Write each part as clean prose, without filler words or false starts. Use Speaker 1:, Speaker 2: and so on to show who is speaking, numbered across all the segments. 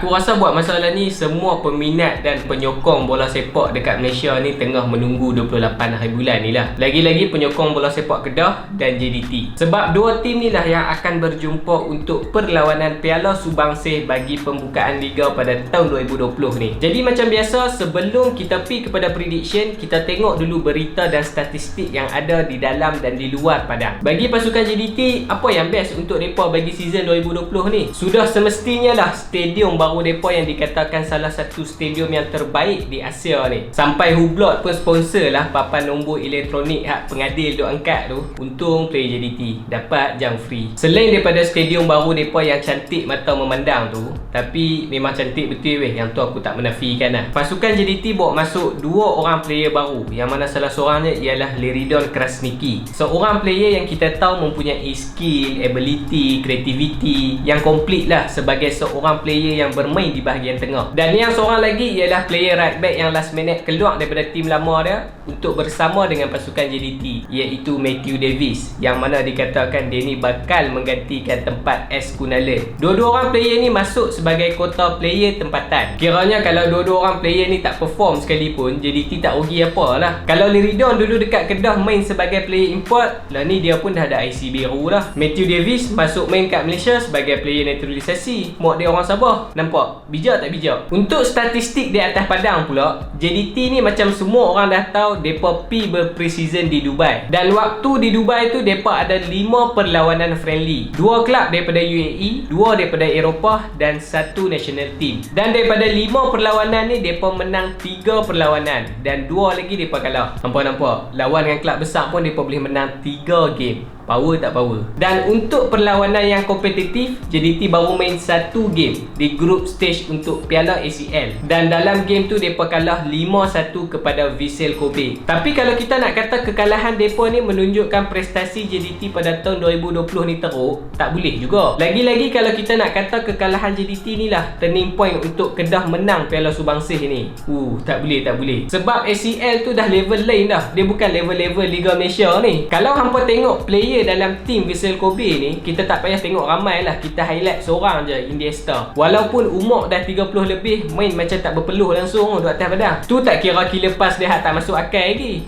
Speaker 1: Aku rasa buat masalah ni semua peminat dan penyokong bola sepak dekat Malaysia ni tengah menunggu 28 hari bulan ni lah. Lagi-lagi penyokong bola sepak Kedah dan JDT. Sebab dua tim ni lah yang akan berjumpa untuk perlawanan Piala Subangsih bagi pembukaan Liga pada tahun 2020 ni. Jadi macam biasa, sebelum kita pergi kepada prediction, kita tengok dulu berita dan statistik yang ada di dalam dan di luar padang. Bagi pasukan JDT, apa yang best untuk mereka bagi season 2020 ni? Sudah semestinya lah stadium baru mereka yang dikatakan salah satu stadium yang terbaik di Asia ni. Sampai Hublot pun sponsor lah papan nombor elektronik hak pengadil duk angkat tu. Untung player JDT dapat jam free. Selain daripada stadium baru mereka yang cantik mata memandang tu, tapi memang cantik betul weh, yang tu aku tak menafikan lah. Pasukan JDT bawa masuk dua orang player baru, yang mana salah seorangnya ialah Leridon Krasniki. Seorang player yang kita tahu mempunyai skill, ability, creativity yang komplit lah sebagai seorang player yang bermain di bahagian tengah. Dan yang seorang lagi ialah player right back yang last minute keluar daripada tim lama dia untuk bersama dengan pasukan JDT, iaitu Matthew Davis, yang mana dikatakan dia ni bakal menggantikan tempat S. Kunalen. Dua-dua orang player ni masuk sebagai kota player tempatan. Kiranya kalau dua-dua orang player ni tak perform sekalipun, JDT tak rugi apa lah. Kalau Leridon dulu dekat Kedah main sebagai player import, lah ni dia pun dah ada IC biru lah. Matthew Davis masuk main kat Malaysia sebagai player naturalisasi. Mak dia orang Sabah. Nampak? Bijak tak bijak? Untuk statistik di atas padang pula, JDT ni macam semua orang dah tahu, depa pi berpreseason di Dubai. Dan waktu di Dubai tu depa ada 5 perlawanan friendly. 2 kelab daripada UAE, 2 daripada Eropah dan 1 national team. Dan daripada 5 perlawanan ni depa menang 3 perlawanan dan 2 lagi depa kalah. Nampak? Lawan dengan kelab besar pun depa boleh menang 3 game. Power tak power. Dan untuk perlawanan yang kompetitif, JDT baru main 1 game di group stage untuk Piala ACL. Dan dalam game tu depa kalah 5-1 kepada Vissel Kobe. Tapi kalau kita nak kata kekalahan depa ni menunjukkan prestasi JDT pada tahun 2020 ni teruk, tak boleh juga. Lagi-lagi kalau kita nak kata kekalahan JDT ni lah turning point untuk Kedah menang Piala Subangsih ni. Tak boleh. Sebab ACL tu dah level lain dah. Dia bukan level-level Liga Malaysia ni. Kalau hampa tengok player dalam tim Vissel Kobe ni, kita tak payah tengok ramai lah, kita highlight seorang je, Iniesta. Walaupun umur dah 30 lebih, main macam tak berpeluh langsung duduk atas padang. Tu tak kira killer pass dia tak masuk akal lagi.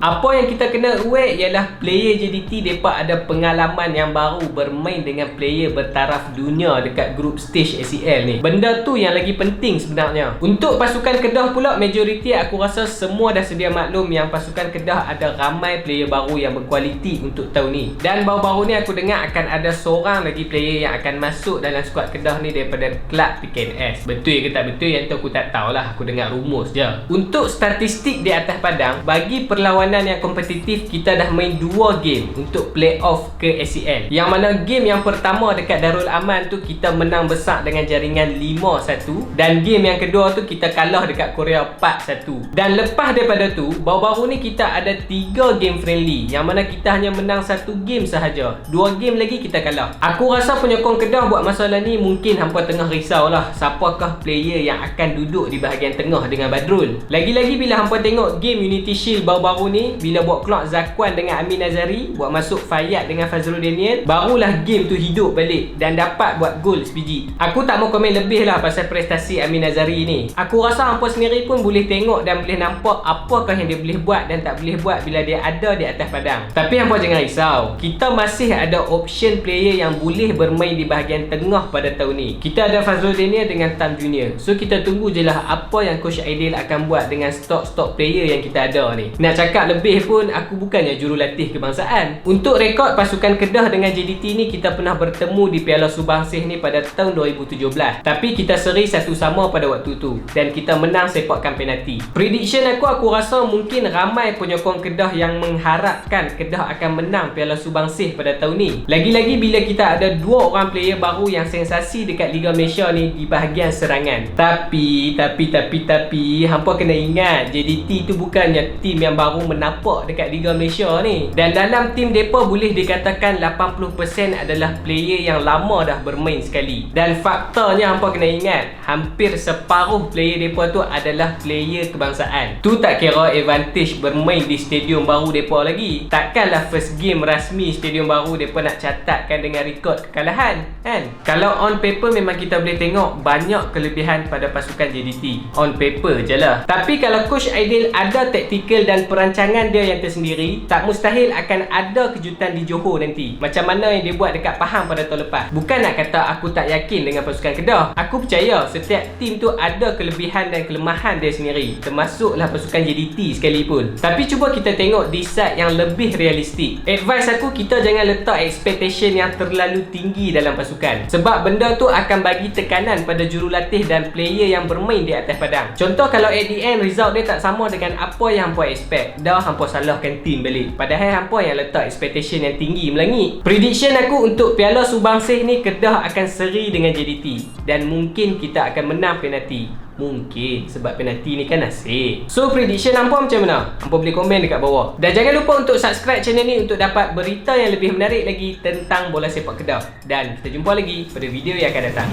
Speaker 1: Apa yang kita kena aware ialah player JDT depa ada pengalaman yang baru bermain dengan player bertaraf dunia dekat group stage ACL ni. Benda tu yang lagi penting sebenarnya. Untuk pasukan Kedah pula, majoriti aku rasa semua dah sedia maklum yang pasukan Kedah ada ramai player baru yang berkualiti untuk tahun ni. Dan baru-baru ni aku dengar akan ada seorang lagi player yang akan masuk dalam skuad Kedah ni daripada kelab PKNS. Betul ke tak betul yang tu aku tak tahulah, aku dengar rumus je. Untuk statistik di atas padang, bagi perlawanan yang kompetitif, kita dah main 2 game untuk playoff ke ACL. Yang mana game yang pertama dekat Darul Aman tu kita menang besar dengan jaringan 5-1, dan game yang kedua tu kita kalah dekat Korea 4-1. Dan lepas daripada tu, baru-baru ni kita ada 3 game friendly, yang mana kita hanya menang 1 game sahaja. 2 game lagi kita kalah. Aku rasa penyokong Kedah buat masalah ni mungkin hampa tengah risau lah, siapakah player yang akan duduk di bahagian tengah dengan Badrul. Lagi-lagi bila hampa tengok game Unity Shield baru-baru ni, bila buat keluar Zakwan dengan Amin Azari, buat masuk Fayyad dengan Fazrul Daniel, barulah game tu hidup balik dan dapat buat gol sebiji. Aku tak mau komen lebih lah pasal prestasi Amin Azari ni. Aku rasa hampa sendiri pun boleh tengok dan boleh nampak apakah yang dia boleh buat dan tak boleh buat bila dia ada di atas padang. Tapi hampa jangan risau, kita masih ada option player yang boleh bermain di bahagian tengah pada tahun ni. Kita ada Fazrul Daniel dengan Tam Junior. So kita tunggu je lah apa yang Coach Aidil akan buat dengan stok-stok player yang kita ada ni. Nak cakap lebih pun, aku bukannya jurulatih kebangsaan. Untuk rekod pasukan Kedah dengan JDT ni, kita pernah bertemu di Piala Subangsih ni pada tahun 2017. Tapi kita seri 1-1 pada waktu tu dan kita menang sepakan penalti. Prediction aku rasa mungkin ramai penyokong Kedah yang mengharapkan Kedah akan menang Piala Subangsih pada tahun ni. Lagi-lagi bila kita ada 2 orang player baru yang sensasi dekat Liga Malaysia ni di bahagian serangan. Tapi hampa kena ingat, JDT tu bukannya tim yang baru menapak dekat Liga Malaysia ni. Dan dalam tim depa boleh dikatakan 80% adalah player yang lama dah bermain sekali. Dan faktanya hampa kena ingat, hampir separuh player depa tu adalah player kebangsaan. Tu tak kira advantage bermain di stadium baru depa lagi. Takkanlah first game rasmi stadium baru mereka nak catatkan dengan rekod kekalahan kan. Kalau on paper memang kita boleh tengok banyak kelebihan pada pasukan JDT. On paper je lah. Tapi kalau Coach Aidil ada taktikal dan perancangan dia yang tersendiri, tak mustahil akan ada kejutan di Johor nanti. Macam mana yang dia buat dekat Pahang pada tahun lepas. Bukan nak kata aku tak yakin dengan pasukan Kedah. Aku percaya setiap tim tu ada kelebihan dan kelemahan dia sendiri, termasuklah pasukan JDT sekalipun. Tapi cuba kita tengok di side yang lebih realistik. Advice aku, kita jangan letak expectation yang terlalu tinggi dalam pasukan, sebab benda tu akan bagi tekanan pada jurulatih dan player yang bermain di atas padang. Contoh kalau at the end result dia tak sama dengan apa yang hampa expect, dah hampa salahkan tim balik. Padahal hampa yang letak expectation yang tinggi melangit. Prediction aku untuk Piala Subangsih ni, Kedah akan seri dengan JDT dan mungkin kita akan menang penalti. Mungkin sebab penalti ni kan nasib. So prediction hampa macam mana? Hampa boleh komen dekat bawah. Dan jangan lupa untuk subscribe channel ni untuk dapat berita yang lebih menarik lagi tentang bola sepak Kedah. Dan kita jumpa lagi pada video yang akan datang.